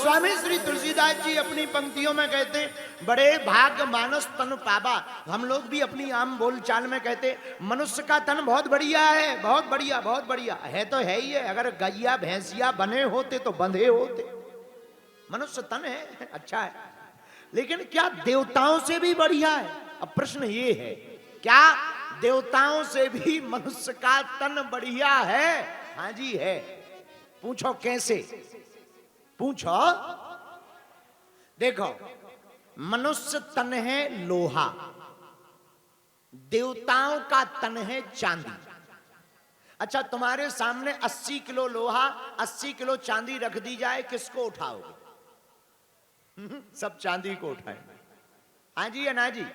गोस्वामी श्री तुलसीदास जी अपनी पंक्तियों में कहते, बड़े भाग्य मानस तन पावा। हम लोग भी अपनी आम बोलचाल में कहते, मनुष्य का तन बहुत बढ़िया है, बहुत बढ़िया, बहुत बढ़िया है। तो है ही है, अगर गैया भैंसिया बने होते तो बंधे होते। मनुष्य तन है, अच्छा है, लेकिन क्या देवताओं से भी बढ़िया है? अब प्रश्न ये है, क्या देवताओं से भी मनुष्य का तन बढ़िया है? हाँ जी है। पूछो कैसे? पूछो। देखो, मनुष्य तन है लोहा, देवताओं का तन है चांदी। अच्छा, तुम्हारे सामने 80 किलो लोहा, 80 किलो चांदी रख दी जाए, किसको उठाओगे? सब चांदी को उठाएंगे। हाँ जी या ना जी?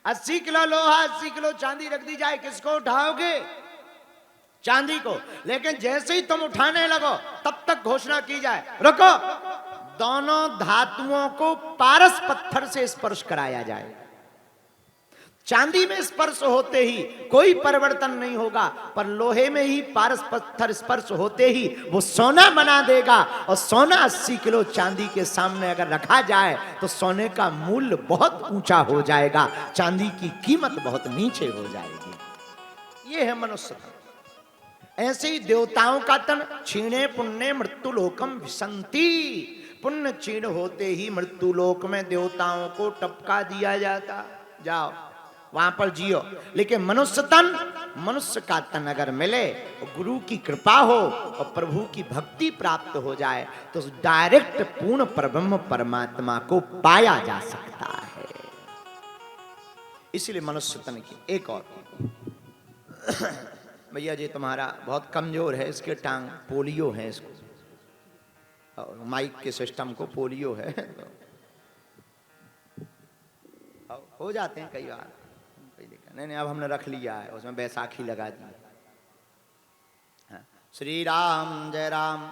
80 किलो लोहा, 80 किलो चांदी रख दी जाए, किसको उठाओगे? चांदी को। लेकिन जैसे ही तुम उठाने लगो, तब तक घोषणा की जाए, रुको, दोनों धातुओं को पारस पत्थर से स्पर्श कराया जाए। चांदी में स्पर्श होते ही कोई परिवर्तन नहीं होगा, पर लोहे में ही पारस पत्थर स्पर्श होते ही वो सोना बना देगा। और सोना 80 किलो चांदी के सामने अगर रखा जाए तो सोने का मूल्य बहुत ऊंचा हो जाएगा, चांदी की कीमत बहुत नीचे हो जाएगी। ये है मनुष्य तन। ऐसे ही देवताओं का तन, क्षीणे पुण्य मृत्यु लोकम विसंति। पुण्य क्षीण होते ही मृत्यु लोक में देवताओं को टपका दिया जाता, जाओ वहां पर जियो। लेकिन मनुष्य तन, मनुष्य का तन अगर मिले, गुरु की कृपा हो और प्रभु की भक्ति प्राप्त हो जाए, तो डायरेक्ट पूर्ण परब्रह्म परमात्मा को पाया जा सकता है। इसलिए मनुष्य तन की एक और भैया जी तुम्हारा बहुत कमजोर है, इसके टांग पोलियो है, इसको माइक के सिस्टम को पोलियो है, हो जाते हैं कई बार। नहीं, अब हमने रख लिया है, उसमें बैसाखी लगा दी। हाँ। श्री राम जय राम।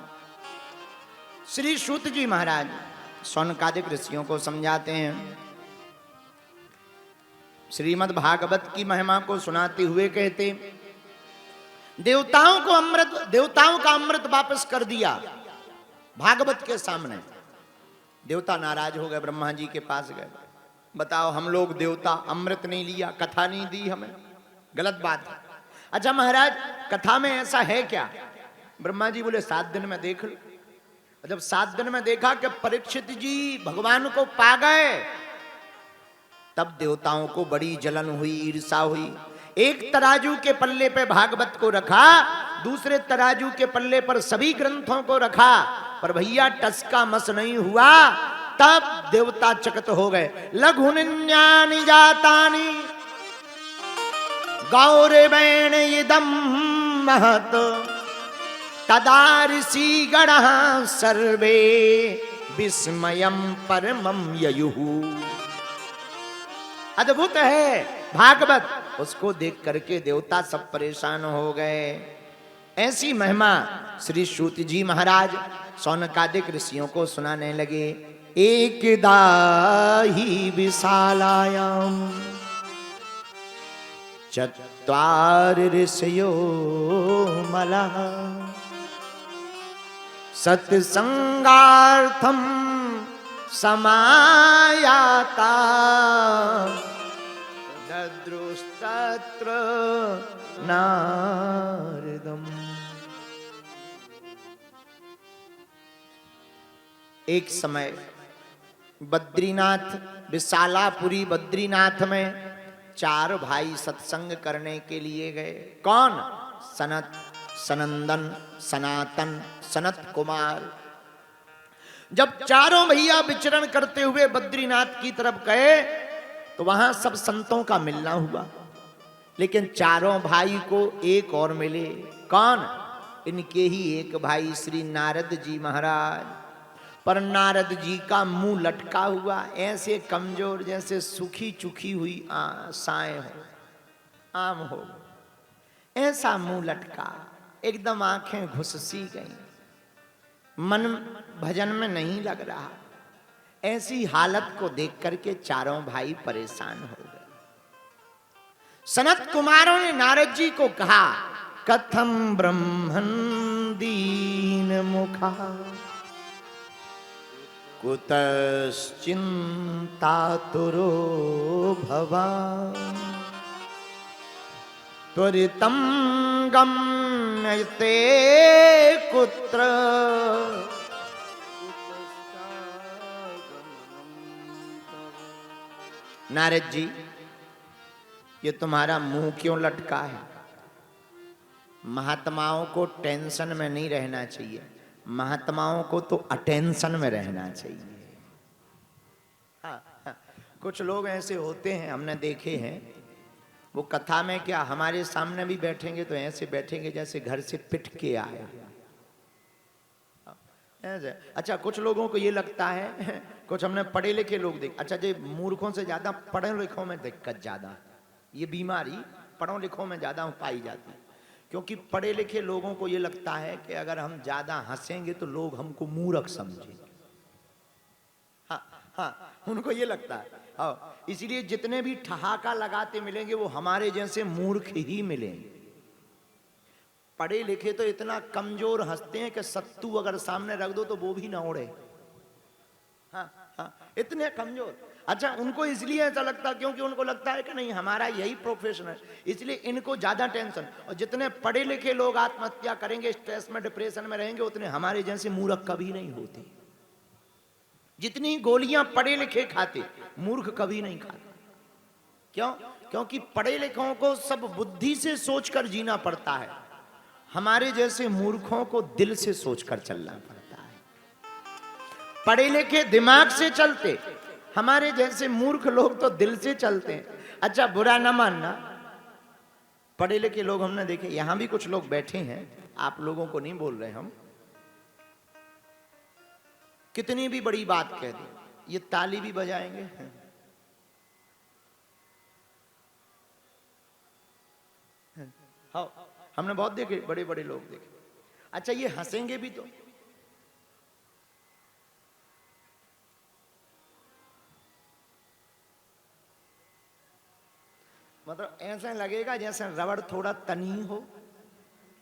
श्री सूत जी महाराज शौनकादिक ऋषियों को समझाते हैं, श्रीमद् भागवत की महिमा को सुनाते हुए कहते, देवताओं का अमृत वापस कर दिया भागवत के सामने। देवता नाराज हो गए, ब्रह्मा जी के पास गए, बताओ हम लोग देवता अमृत नहीं लिया, कथा नहीं दी हमें, गलत बात है। अच्छा महाराज, कथा में ऐसा है क्या? ब्रह्मा जी बोले 7 दिन में देख लो। जब 7 दिन में देखा कि परीक्षित जी भगवान को पा गए, तब देवताओं को बड़ी जलन हुई, ईर्षा हुई। एक तराजू के पल्ले पे भागवत को रखा, दूसरे तराजू के पल्ले पर सभी ग्रंथों को रखा, पर भैया टस का मस नहीं हुआ। तब देवता चकित हो गए। लघुनिन्यानि जातानि गौरवेण इदं महत् तदा ऋषिगणः सर्वे विस्मयं परमं ययुः। अद्भुत है भागवत, उसको देख करके देवता सब परेशान हो गए। ऐसी महिमा श्री सूत जी महाराज शौनकादिक ऋषियों को सुनाने लगे। एकदा ही विशालायां चत्वार ऋषयो मलः सत्संगार्थं समायाता दद्रुस्तत्र नारदम्। एक समय बद्रीनाथ, विशालापुरी बद्रीनाथ में 4 भाई सत्संग करने के लिए गए। कौन? सनत, सनंदन, सनातन, सनत कुमार। जब चारों भैया विचरण करते हुए बद्रीनाथ की तरफ गए, तो वहां सब संतों का मिलना हुआ, लेकिन चारों भाई को एक और मिले। कौन? इनके ही एक भाई श्री नारद जी महाराज। पर नारद जी का मुंह लटका हुआ, ऐसे कमजोर जैसे सूखी चुखी हुई साए हो, आम हो, ऐसा मुंह लटका, एकदम आंखें घुससी गई, मन भजन में नहीं लग रहा। ऐसी हालत को देख करके चारों भाई परेशान हो गए। सनत कुमारों ने नारद जी को कहा, कथम ब्रह्मन दीन मुखा कुतश्चिन्तातुरो भवान् त्वरितं गम्यते कुत्र नारद जी, ये तुम्हारा मुंह क्यों लटका है? महात्माओं को टेंशन में नहीं रहना चाहिए, महात्माओं को तो अटेंशन में रहना चाहिए। हाँ, हाँ, कुछ लोग ऐसे होते हैं, हमने देखे हैं, वो कथा में क्या हमारे सामने भी बैठेंगे तो ऐसे बैठेंगे जैसे घर से पिट के आए। अच्छा, कुछ लोगों को ये लगता है, कुछ हमने पढ़े लिखे लोग देख, अच्छा जी, मूर्खों से ज्यादा पढ़े लिखों में दिक्कत ज्यादा, ये बीमारी पढ़ों लिखों में ज्यादा पाई जाती है, क्योंकि पढ़े लिखे लोगों को ये लगता है कि अगर हम ज्यादा हंसेंगे तो लोग हमको मूर्ख समझेंगे। हाँ हाँ, उनको ये लगता है, हाँ, इसलिए जितने भी ठहाका लगाते मिलेंगे वो हमारे जैसे मूर्ख ही मिलेंगे। पढ़े लिखे तो इतना कमजोर हंसते हैं कि सत्तू अगर सामने रख दो तो वो भी ना उड़े। हाँ हाँ, इतने कमजोर। अच्छा, उनको इसलिए ऐसा लगता है क्योंकि उनको लगता है कि नहीं हमारा यही प्रोफेशन है, इसलिए इनको ज्यादा टेंशन। और जितने पढ़े लिखे लोग आत्महत्या करेंगे, स्ट्रेस में डिप्रेशन में रहेंगे, उतने हमारे जैसे मूर्ख कभी नहीं होते। जितनी गोलियां पढ़े लिखे खाते, मूर्ख कभी नहीं खाते। क्यों? क्योंकि पढ़े लिखों को सब बुद्धि से सोचकर जीना पड़ता है, हमारे जैसे मूर्खों को दिल से सोचकर चलना पड़ता है। पढ़े लिखे दिमाग से चलते, हमारे जैसे मूर्ख लोग तो दिल से चलते हैं। अच्छा, बुरा न मानना, पढ़े लिखे लोग हमने देखे, यहां भी कुछ लोग बैठे हैं, आप लोगों को नहीं बोल रहे हम, कितनी भी बड़ी बात कह दी, ये ताली भी बजाएंगे। हाँ, हमने बहुत देखे, बड़े बड़े लोग देखे। अच्छा, ये हंसेंगे भी तो, मतलब ऐसा लगेगा जैसे रबड़ थोड़ा तनी हो,